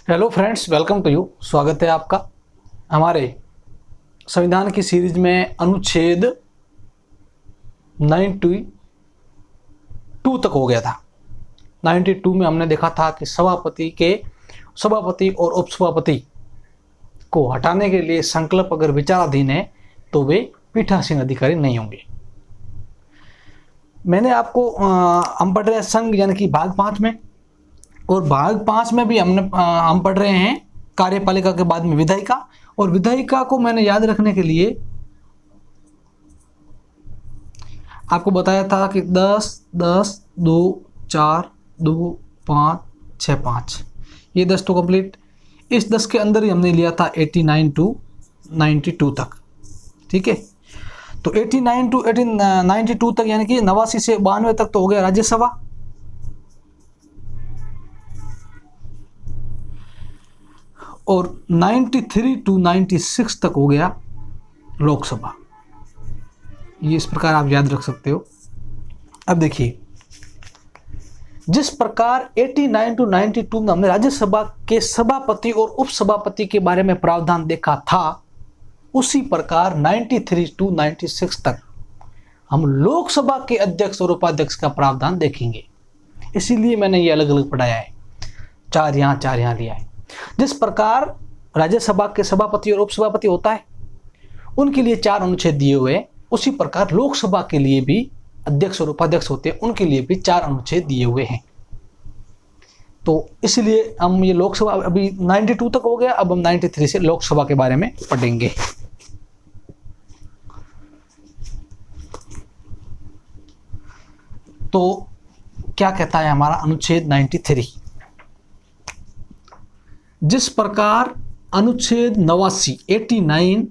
Hello friends, welcome to you. स्वागत है आपका हमारे संविधान की सीरीज में अनुच्छेद 92 तक हो गया था। 92 में हमने देखा था कि सभापति और उपसभापति को हटाने के लिए संकल्प अगर विचाराधीन है तो वे पीठासीन अधिकारी नहीं होंगे। मैंने आपको हम पढ़ रहे हैं संघ यानी कि भाग 5 में, और भाग 5 में भी हम पढ़ रहे हैं कार्यपालिका के बाद में विधायिका। और विधायिका को मैंने याद रखने के लिए आपको बताया था कि 10, 10, 2, 4, 2, 5, 6, 5 ये 10 तो कंप्लीट। इस 10 के अंदर ही हमने लिया था 89 to 92 तक। ठीक है, तो 89 to 92 तक यानी कि 89 से 92 तक तो हो गया राज्यसभा, और 93 to 96 तक हो गया लोकसभा। ये इस प्रकार आप याद रख सकते हो। अब देखिए, जिस प्रकार 89 to 92 में हमने राज्यसभा के सभापति और उपसभापति के बारे में प्रावधान देखा था, उसी प्रकार 93 to 96 तक हम लोकसभा के अध्यक्ष और उपाध्यक्ष का प्रावधान देखेंगे। इसीलिए मैंने ये अलग अलग पढ़ाया है, 4 यहाँ लिया है। जिस प्रकार राज्यसभा के सभापति और उपसभापति होता है, उनके लिए 4 अनुच्छेद दिए हुए हैं, उसी प्रकार लोकसभा के लिए भी अध्यक्ष और उपाध्यक्ष होते हैं, उनके लिए भी 4 अनुच्छेद दिए हुए हैं। तो इसलिए हम ये लोकसभा अभी 92 तक हो गया, अब हम 93 से लोकसभा के बारे में पढ़ेंगे। तो क्या कहता है हमारा अनुच्छेद 93? जिस प्रकार अनुच्छेद 89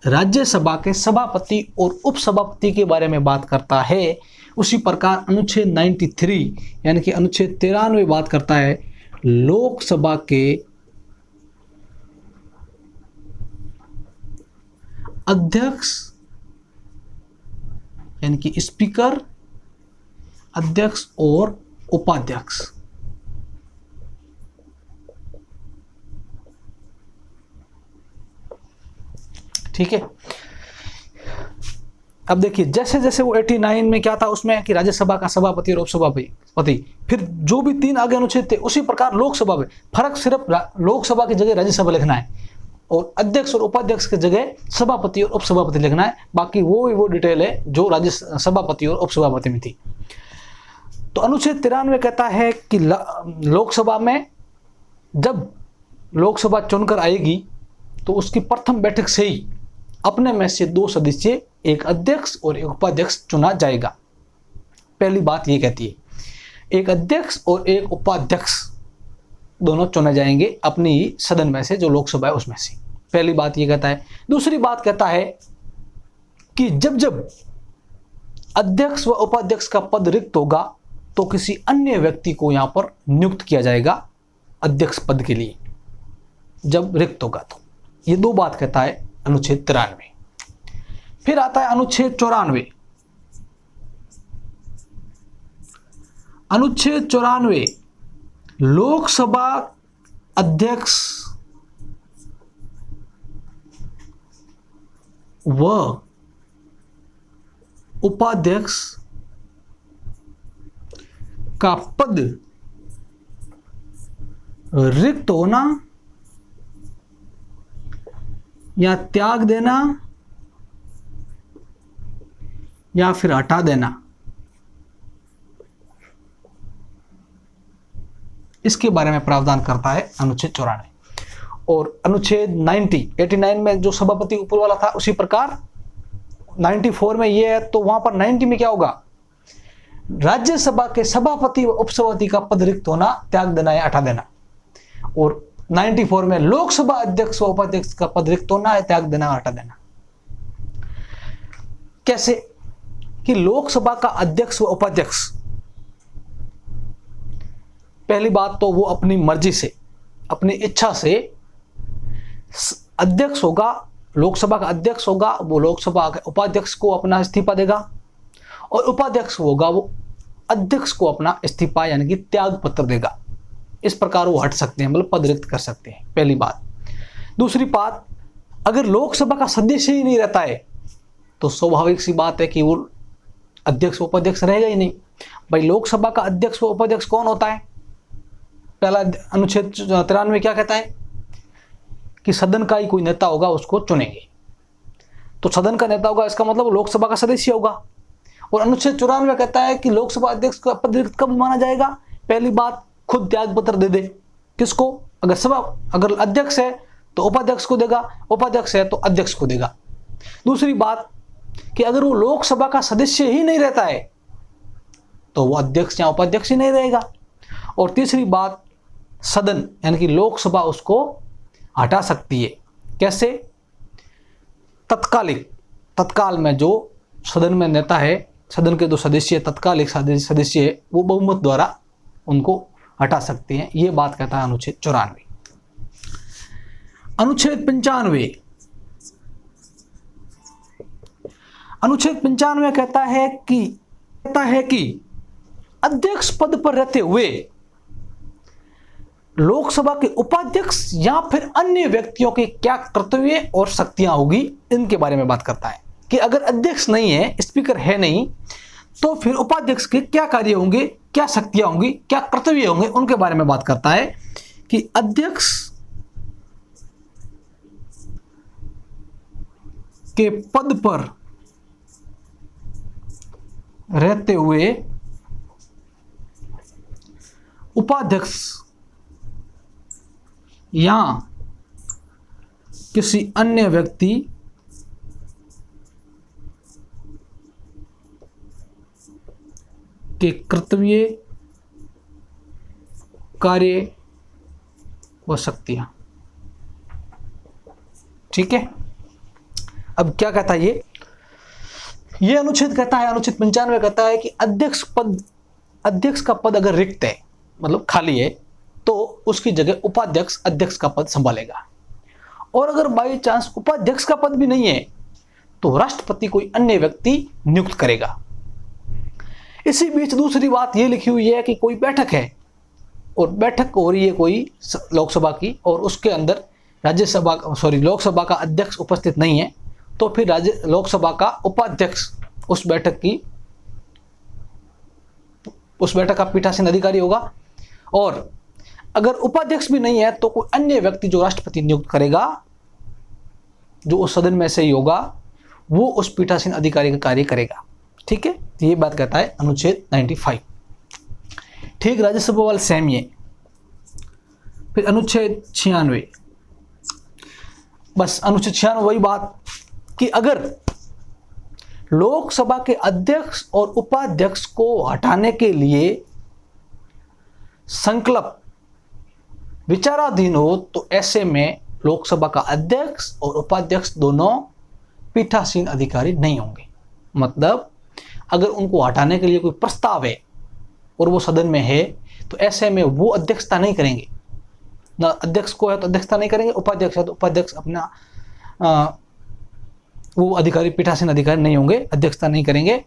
राज्यसभा के सभापति और उपसभापति के बारे में बात करता है, उसी प्रकार अनुच्छेद 93 यानी कि अनुच्छेद 93 बात करता है लोकसभा के अध्यक्ष यानी कि स्पीकर, अध्यक्ष और उपाध्यक्ष। ठीक है, अब देखिए, जैसे जैसे वो 89 में क्या था उसमें कि राज्यसभा का सभापति और उपसभापति, फिर जो भी 3 आगे अनुच्छेद थे, उसी प्रकार लोकसभा में फर्क सिर्फ लोकसभा की जगह राज्यसभा लिखना है और अध्यक्ष और उपाध्यक्ष की जगह सभापति और उपसभापति लिखना है। बाकी वो डिटेल है जो राज्य सभापति और उपसभापति में थी। तो अनुच्छेद 93 कहता है कि लोकसभा में जब लोकसभा चुनकर आएगी तो उसकी प्रथम बैठक से ही अपने में से 2 सदस्य, एक अध्यक्ष और एक उपाध्यक्ष चुना जाएगा। पहली बात ये कहती है, एक अध्यक्ष और एक उपाध्यक्ष दोनों चुने जाएंगे अपनी ही सदन में से, जो लोकसभा है उसमें से। पहली बात ये कहता है। दूसरी बात कहता है कि जब जब अध्यक्ष व उपाध्यक्ष का पद रिक्त होगा तो किसी अन्य व्यक्ति को यहां पर नियुक्त किया जाएगा अध्यक्ष पद के लिए, जब रिक्त होगा तो। ये 2 बात कहता है अनुच्छेद 93। फिर आता है अनुच्छेद 94। अनुच्छेद 94 लोकसभा अध्यक्ष व उपाध्यक्ष का पद रिक्त होना या त्याग देना या फिर हटा देना, इसके बारे में प्रावधान करता है अनुच्छेद 94। और अनुच्छेद 89 में जो सभापति ऊपर वाला था, उसी प्रकार 94 में ये है। तो वहां पर 90 में क्या होगा? राज्यसभा के सभापति व उपसभापति का पद रिक्त होना, त्याग देना या हटा देना। और 94 में लोकसभा अध्यक्ष व उपाध्यक्ष का पद रिक्त होना है, त्याग देना हटा देना। कैसे? कि लोकसभा का अध्यक्ष व उपाध्यक्ष, पहली बात तो वो अपनी मर्जी से, अपनी इच्छा से अध्यक्ष होगा, लोकसभा का अध्यक्ष होगा, वो लोकसभा के उपाध्यक्ष को अपना इस्तीफा देगा, और उपाध्यक्ष होगा वो अध्यक्ष को अपना इस्तीफा यानी कि त्याग पत्र देगा। इस प्रकार वो हट सकते हैं, मतलब पद रिक्त कर सकते हैं, पहली बात। दूसरी बात, अगर लोकसभा का सदस्य ही नहीं रहता है तो स्वाभाविक सी बात है कि वो अध्यक्ष उपाध्यक्ष रहेगा ही नहीं। भाई लोकसभा का अध्यक्ष व उपाध्यक्ष कौन होता है? पहला अनुच्छेद 93 क्या कहता है कि सदन का ही कोई नेता होगा उसको चुनेंगे। तो सदन का नेता होगा इसका मतलब लोकसभा का सदस्य होगा। और अनुच्छेद 94 कहता है कि लोकसभा अध्यक्ष का पद रिक्त कब माना जाएगा? पहली बात, खुद त्याग पत्र दे दे। किसको? अगर अध्यक्ष है तो उपाध्यक्ष को देगा, उपाध्यक्ष है तो अध्यक्ष को देगा। दूसरी बात कि अगर वो लोकसभा का सदस्य ही नहीं रहता है तो वो अध्यक्ष या उपाध्यक्ष ही नहीं रहेगा। और तीसरी बात, सदन यानी कि लोकसभा उसको हटा सकती है। कैसे? तत्काल में जो सदन में नेता है, सदन के जो सदस्य तत्कालिक सदस्य है, वो बहुमत द्वारा उनको हटा सकते हैं। ये बात कहता है अनुच्छेद 94। अनुच्छेद 95, अनुच्छेद 95 कहता है कि अध्यक्ष पद पर रहते हुए लोकसभा के उपाध्यक्ष या फिर अन्य व्यक्तियों के क्या कर्तव्य और शक्तियां होगी, इनके बारे में बात करता है। कि अगर अध्यक्ष नहीं है, स्पीकर है नहीं, तो फिर उपाध्यक्ष के क्या कार्य होंगे, क्या शक्तियां होंगी, क्या कर्तव्य होंगे, उनके बारे में बात करता है। कि अध्यक्ष के पद पर रहते हुए उपाध्यक्ष या किसी अन्य व्यक्ति के कर्तव्य, कार्य व शक्तियां। ठीक है, अब क्या कहता है ये अनुच्छेद कहता है, अनुच्छेद 95 कहता है कि अध्यक्ष का पद अगर रिक्त है, मतलब खाली है, तो उसकी जगह उपाध्यक्ष अध्यक्ष का पद संभालेगा। और अगर बाई चांस उपाध्यक्ष का पद भी नहीं है तो राष्ट्रपति कोई अन्य व्यक्ति नियुक्त करेगा। इसी बीच दूसरी बात ये लिखी हुई है कि कोई बैठक है और बैठक हो रही है कोई लोकसभा की, और उसके अंदर लोकसभा का अध्यक्ष उपस्थित नहीं है, तो फिर लोकसभा का उपाध्यक्ष उस बैठक का पीठासीन अधिकारी होगा। और अगर उपाध्यक्ष भी नहीं है तो कोई अन्य व्यक्ति जो राष्ट्रपति नियुक्त करेगा, जो उस सदन में से ही होगा, वो उस पीठासीन अधिकारी का कार्य करेगा। ठीक है, तो ये बात कहता है अनुच्छेद 95। ठीक, राज्यसभा वाले सेम ये। फिर अनुच्छेद 96, बस अनुच्छेद 96 वही बात कि अगर लोकसभा के अध्यक्ष और उपाध्यक्ष को हटाने के लिए संकल्प विचाराधीन हो तो ऐसे में लोकसभा का अध्यक्ष और उपाध्यक्ष दोनों पीठासीन अधिकारी नहीं होंगे। मतलब अगर उनको हटाने के लिए कोई प्रस्ताव है और वो सदन में है तो ऐसे में वो अध्यक्षता नहीं करेंगे। ना अध्यक्ष को है तो अध्यक्षता नहीं करेंगे, उपाध्यक्ष है तो उपाध्यक्ष अपना वो अधिकारी पीठासीन अधिकारी नहीं होंगे, अध्यक्षता नहीं करेंगे,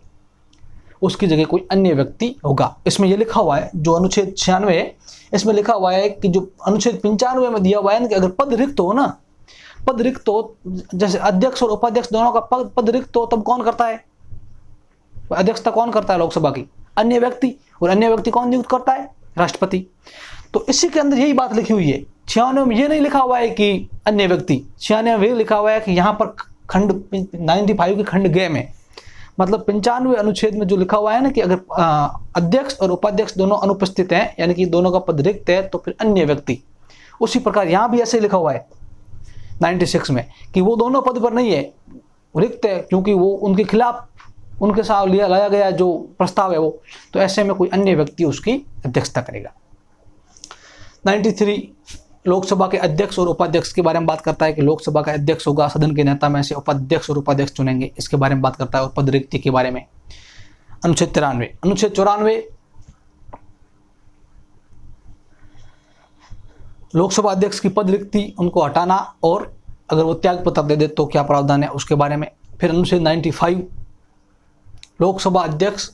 उसकी जगह कोई अन्य व्यक्ति होगा। इसमें यह लिखा हुआ है, जो अनुच्छेद 96 है, इसमें लिखा हुआ है कि जो अनुच्छेद 95 में दिया हुआ है कि अगर पद रिक्त हो ना, पद रिक्त हो, जैसे अध्यक्ष और उपाध्यक्ष दोनों का पद रिक्त हो, तब कौन करता है? अध्यक्षता कौन करता है लोकसभा की? अन्य व्यक्ति। और अन्य व्यक्ति कौन नियुक्त करता है? राष्ट्रपति। तो इसी के अंदर यही बात लिखी हुई है। 96 में ये नहीं लिखा हुआ है कि अन्य व्यक्ति, 96 में लिखा हुआ है कि यहाँ पर खंड 95 के खंड ग में, मतलब 95 अनुच्छेद में जो लिखा हुआ है ना कि अगर अध्यक्ष और उपाध्यक्ष दोनों अनुपस्थित हैं, यानी कि दोनों का पद रिक्त है, तो फिर अन्य व्यक्ति। उसी प्रकार यहाँ भी ऐसे लिखा हुआ है 96 में कि वो दोनों पद पर नहीं है, रिक्त है, क्योंकि वो उनके खिलाफ उनके साथ लाया गया जो प्रस्ताव है वो, तो ऐसे में कोई अन्य व्यक्ति उसकी अध्यक्षता करेगा। 93 लोकसभा के अध्यक्ष और उपाध्यक्ष के बारे में बात करता है कि लोकसभा का अध्यक्ष होगा, सदन के नेता में से उपाध्यक्ष और उपाध्यक्ष चुनेंगे, इसके बारे में बात करता है। और पद रिक्ति के बारे में अनुच्छेद 93। अनुच्छेद 94 लोकसभा अध्यक्ष की पद रिक्ति उनको हटाना और अगर वो त्याग पत्र दे दे तो क्या प्रावधान है उसके बारे में। फिर अनुच्छेद 95 लोकसभा अध्यक्ष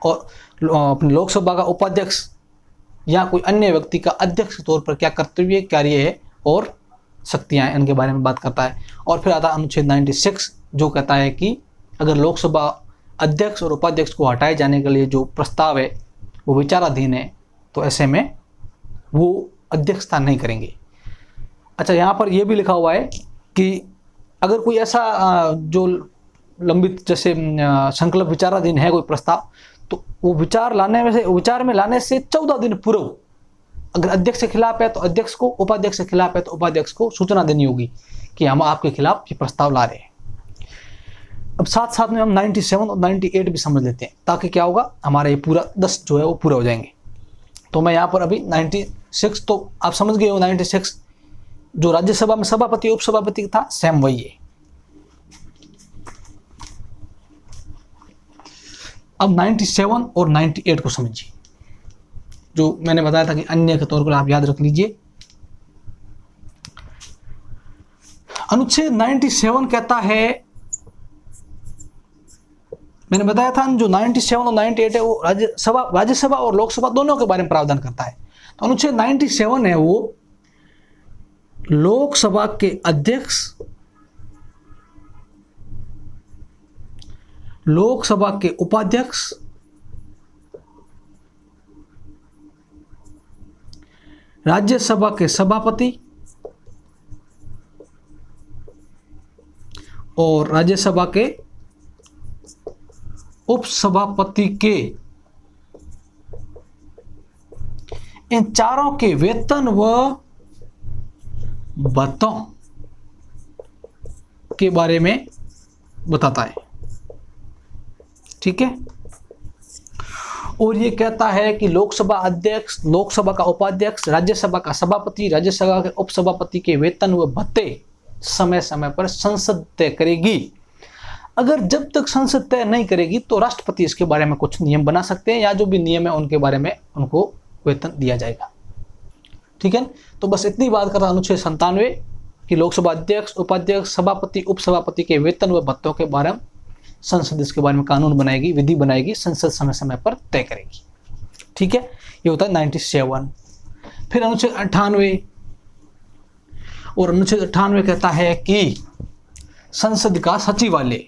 और लोकसभा का उपाध्यक्ष या कोई अन्य व्यक्ति का अध्यक्ष के तौर पर क्या कर्तव्य, कार्य है और शक्तियां हैं, इनके बारे में बात करता है। और फिर आता है अनुच्छेद 96 जो कहता है कि अगर लोकसभा अध्यक्ष और उपाध्यक्ष को हटाए जाने के लिए जो प्रस्ताव है वो विचाराधीन है तो ऐसे में वो अध्यक्षता नहीं करेंगे। अच्छा, यहाँ पर यह भी लिखा हुआ है कि अगर कोई ऐसा जो लंबित जैसे संकल्प विचाराधीन है कोई प्रस्ताव, तो वो विचार में लाने से 14 दिन पूर्व अगर अध्यक्ष के खिलाफ है तो अध्यक्ष को, उपाध्यक्ष के खिलाफ है तो उपाध्यक्ष को सूचना देनी होगी कि हम आपके खिलाफ ये प्रस्ताव ला रहे हैं। अब साथ साथ में हम 97 और 98 भी समझ लेते हैं ताकि क्या होगा, हमारा ये पूरा 10 जो है वो पूरा हो जाएंगे। तो मैं यहाँ पर अभी 96 तो आप समझ गए हो, 96 जो राज्यसभा में सभापति उपसभापति था सेम वही है। अब 97 और 98 को समझिए, जो मैंने बताया था कि अन्य के तौर पर आप याद रख लीजिए। अनुच्छेद 97 कहता है, मैंने बताया था जो 97 और 98 है वो राज्यसभा और लोकसभा दोनों के बारे में प्रावधान करता है। तो अनुच्छेद 97 है वो लोकसभा के अध्यक्ष, लोकसभा के उपाध्यक्ष, राज्यसभा के सभापति और राज्यसभा के उपसभापति के, इन चारों के वेतन व भत्तों के बारे में बताता है। ठीक है, और ये कहता है कि लोकसभा अध्यक्ष, लोकसभा का उपाध्यक्ष, राज्यसभा का सभापति, राज्यसभा के उपसभापति के वेतन व भत्ते समय समय पर संसद तय करेगी। अगर जब तक संसद तय नहीं करेगी तो राष्ट्रपति इसके बारे में कुछ नियम बना सकते हैं या जो भी नियम है उनके बारे में उनको वेतन दिया जाएगा। ठीक है, तो बस इतनी बात करता अनुच्छेद 97 कि लोकसभा अध्यक्ष, उपाध्यक्ष, सभापति, उपसभापति के वेतन व भत्तों के बारे में संसद इसके बारे में कानून बनाएगी, विधि बनाएगी, संसद समय समय पर तय करेगी। ठीक है, ये होता है 97। फिर अनुच्छेद 98, और अनुच्छेद 98 कहता है कि संसद का सचिवालय,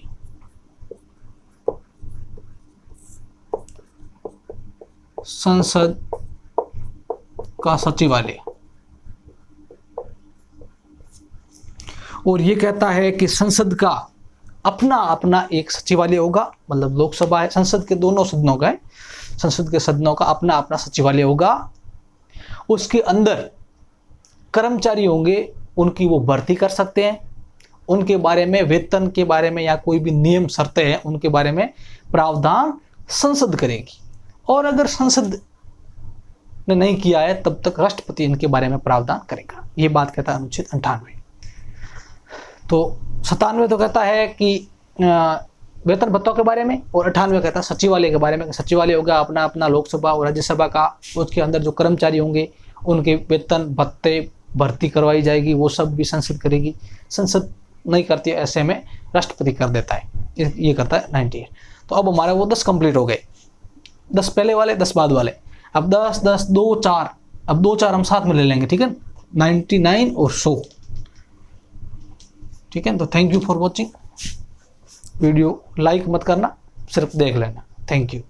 संसद का सचिवालय, और ये कहता है कि संसद का अपना अपना एक सचिवालय होगा। मतलब लोकसभा है, संसद के दोनों सदनों का है, संसद के सदनों का अपना अपना सचिवालय होगा। उसके अंदर कर्मचारी होंगे, उनकी वो भर्ती कर सकते हैं, उनके बारे में, वेतन के बारे में या कोई भी नियम शर्तें हैं उनके बारे में प्रावधान संसद करेगी। और अगर संसद ने नहीं किया है तब तक राष्ट्रपति इनके बारे में प्रावधान करेगा। ये बात कहता है अनुच्छेद 98। तो 97 तो कहता है कि वेतन भत्तों के बारे में, और 98 कहता है सचिवालय के बारे में। सचिवालय होगा अपना अपना लोकसभा और राज्यसभा का, उसके अंदर जो कर्मचारी होंगे उनके वेतन भत्ते भर्ती करवाई जाएगी, वो सब भी संसद करेगी। संसद नहीं करती है ऐसे में राष्ट्रपति कर देता है, ये करता है 98। तो अब हमारे वो 10 कंप्लीट हो गए, 10 पहले वाले 10 बाद वाले। अब 10 10 2 4, अब 2 4 हम साथ में ले लेंगे। ठीक है, 99 और 100। ठीक है, तो thank you for watching. Video like मत करना, सिर्फ देख लेना। Thank you.